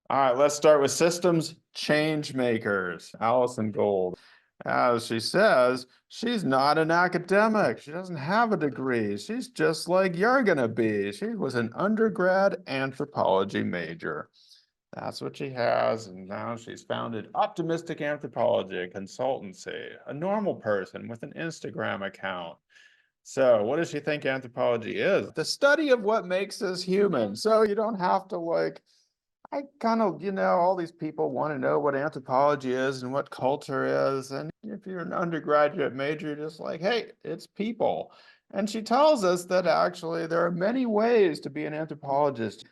All right, let's start with systems change makers. Allison Gold. As she says, she's not an academic. She doesn't have a degree. She's just like you're going to be. She was an undergrad anthropology major. That's what she has. And now she's founded Optimistic Anthropology, a consultancy, a normal person with an Instagram account. So, what does she think anthropology is? The study of what makes us human. So, you don't have to I kind of, all these people want to know what anthropology is and what culture is. And if you're an undergraduate major, you're just like, hey, it's people. And she tells us that actually there are many ways to be an anthropologist.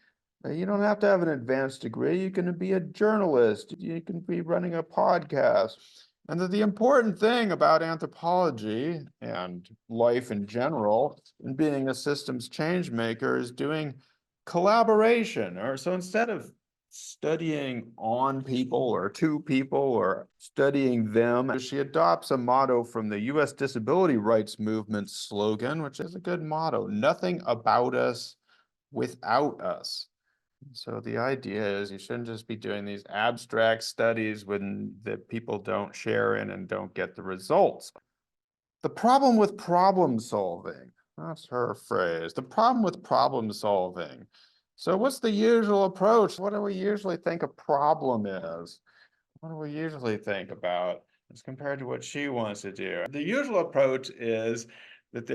You don't have to have an advanced degree. You can be a journalist. You can be running a podcast. And that the important thing about anthropology and life in general and being a systems change maker is doing collaboration. Or so instead of studying on people or to people or studying them, she adopts a motto from the US Disability Rights Movement slogan, which is a good motto: nothing about us without us. So the idea is you shouldn't just be doing these abstract studies when the people don't share in and don't get the results. The problem with problem solving, that's her phrase. The problem with problem solving. So what's the usual approach? What do we usually think a problem is? What do we usually think about as compared to what she wants to do? The usual approach is that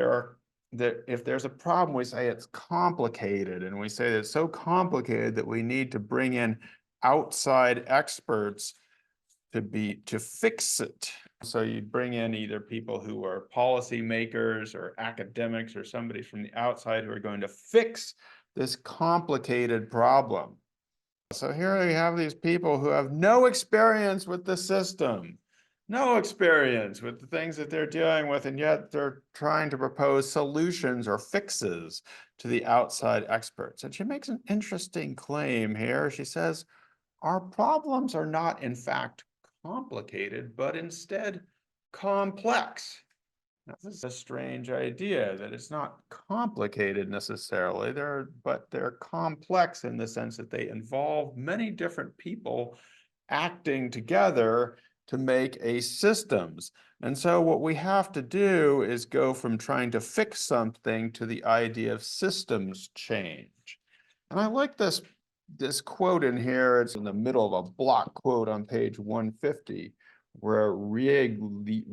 that if there's a problem, we say it's complicated, and we say that it's so complicated that we need to bring in outside experts to fix it. So you bring in either people who are policymakers or academics or somebody from the outside who are going to fix this complicated problem. So here you have these people who have no experience with the system, no experience with the things that they're dealing with, and yet they're trying to propose solutions or fixes to the outside experts. And she makes an interesting claim here. She says, our problems are not, in fact, complicated, but instead complex. Now, this is a strange idea that it's not complicated necessarily, but they're complex in the sense that they involve many different people acting together to make a systems. And so what we have to do is go from trying to fix something to the idea of systems change. And I like this quote in here. It's in the middle of a block quote on page 150, where Riegliano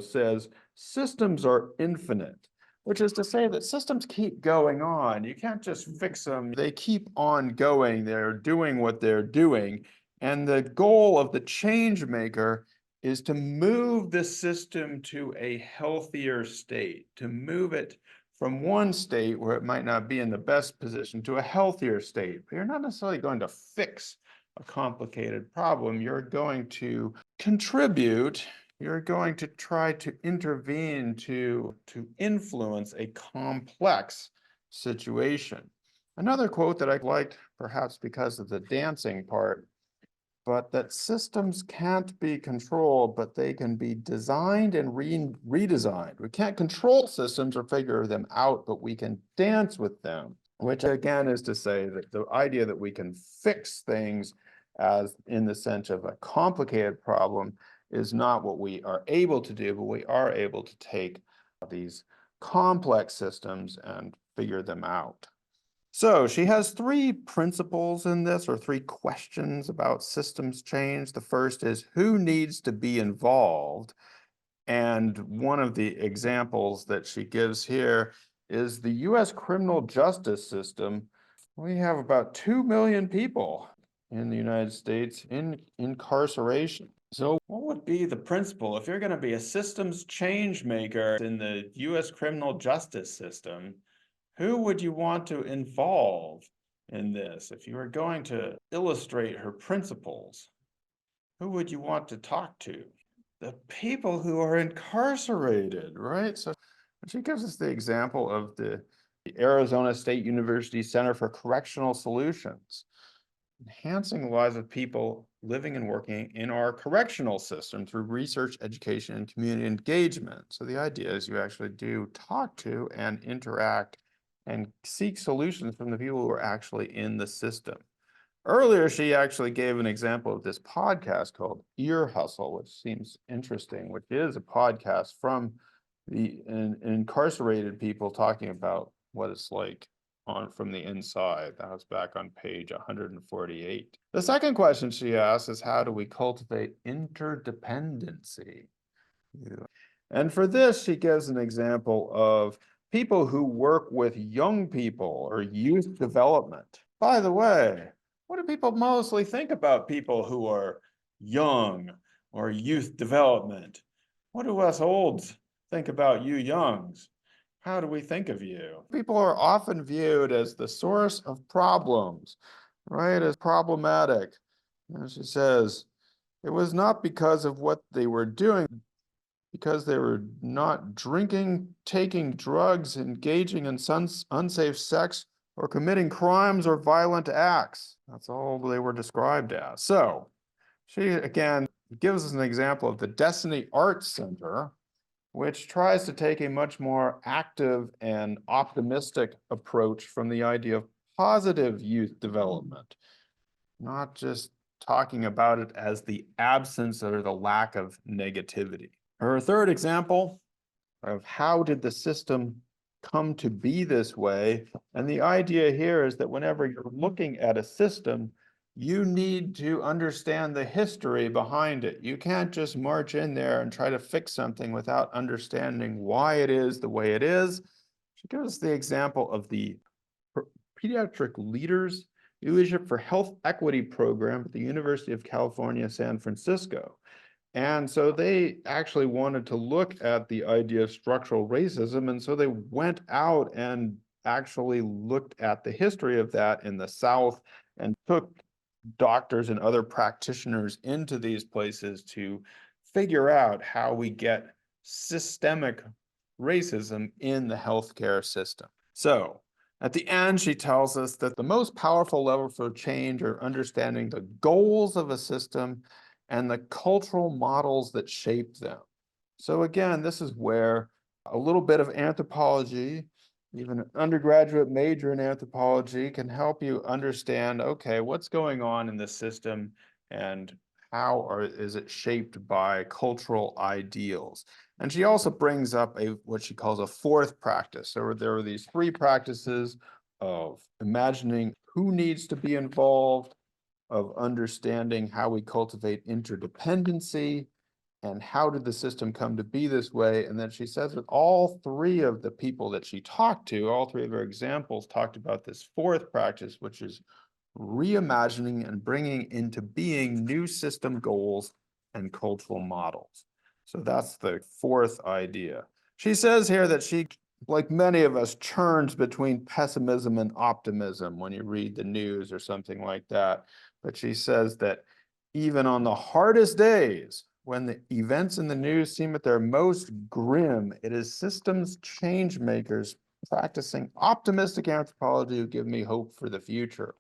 says, systems are infinite, which is to say that systems keep going on. You can't just fix them. They keep on going. They're doing what they're doing. And the goal of the change maker is to move the system to a healthier state, to move it from one state where it might not be in the best position to a healthier state. But you're not necessarily going to fix a complicated problem. You're going to contribute. You're going to try to intervene to influence a complex situation. Another quote that I liked, perhaps because of the dancing part, but that systems can't be controlled, but they can be designed and redesigned. We can't control systems or figure them out, but we can dance with them, which again is to say that the idea that we can fix things as in the sense of a complicated problem is not what we are able to do, but we are able to take these complex systems and figure them out. So she has three principles in this, or three questions about systems change. The first is, who needs to be involved? And one of the examples that she gives here is the US criminal justice system. We have about 2 million people in the United States in incarceration. So what would be the principle if you're going to be a systems change maker in the US criminal justice system? Who would you want to involve in this? If you were going to illustrate her principles, who would you want to talk to? The people who are incarcerated, right? So she gives us the example of the Arizona State University Center for Correctional Solutions, enhancing the lives of people living and working in our correctional system through research, education, and community engagement. So the idea is you actually do talk to and interact and seek solutions from the people who are actually in the system. Earlier, she actually gave an example of this podcast called Ear Hustle, which seems interesting, which is a podcast from the incarcerated people talking about what it's like from the inside. That was back on page 148. The second question she asks is, how do we cultivate interdependency? Yeah. And for this, she gives an example of people who work with young people or youth development. By the way, what do people mostly think about people who are young or youth development? What do us olds think about you youngs? How do we think of you? People are often viewed as the source of problems, right? As problematic. And she says, it was not because of what they were doing, because they were not drinking, taking drugs, engaging in unsafe sex, or committing crimes or violent acts. That's all they were described as. So she, again, gives us an example of the Destiny Arts Center, which tries to take a much more active and optimistic approach from the idea of positive youth development, not just talking about it as the absence or the lack of negativity. Her third example of how did the system come to be this way? And the idea here is that whenever you're looking at a system, you need to understand the history behind it. You can't just march in there and try to fix something without understanding why it is the way it is. She gives us the example of the Pediatric Leadership for Health Equity program at the University of California, San Francisco. And so they actually wanted to look at the idea of structural racism. And so they went out and actually looked at the history of that in the South and took doctors and other practitioners into these places to figure out how we get systemic racism in the healthcare system. So at the end, she tells us that the most powerful lever for change are understanding the goals of a system and the cultural models that shape them. So again, this is where a little bit of anthropology, even an undergraduate major in anthropology, can help you understand, okay, what's going on in the system and is it shaped by cultural ideals? And she also brings up what she calls a fourth practice. So there are these three practices of imagining who needs to be involved, of understanding how we cultivate interdependency, and how did the system come to be this way? And then she says that all three of the people that she talked to, all three of her examples talked about this fourth practice, which is reimagining and bringing into being new system goals and cultural models. So that's the fourth idea. She says here that she, like many of us, churns between pessimism and optimism when you read the news or something like that. But she says that even on the hardest days, when the events in the news seem at their most grim, it is systems change makers practicing optimistic anthropology who give me hope for the future.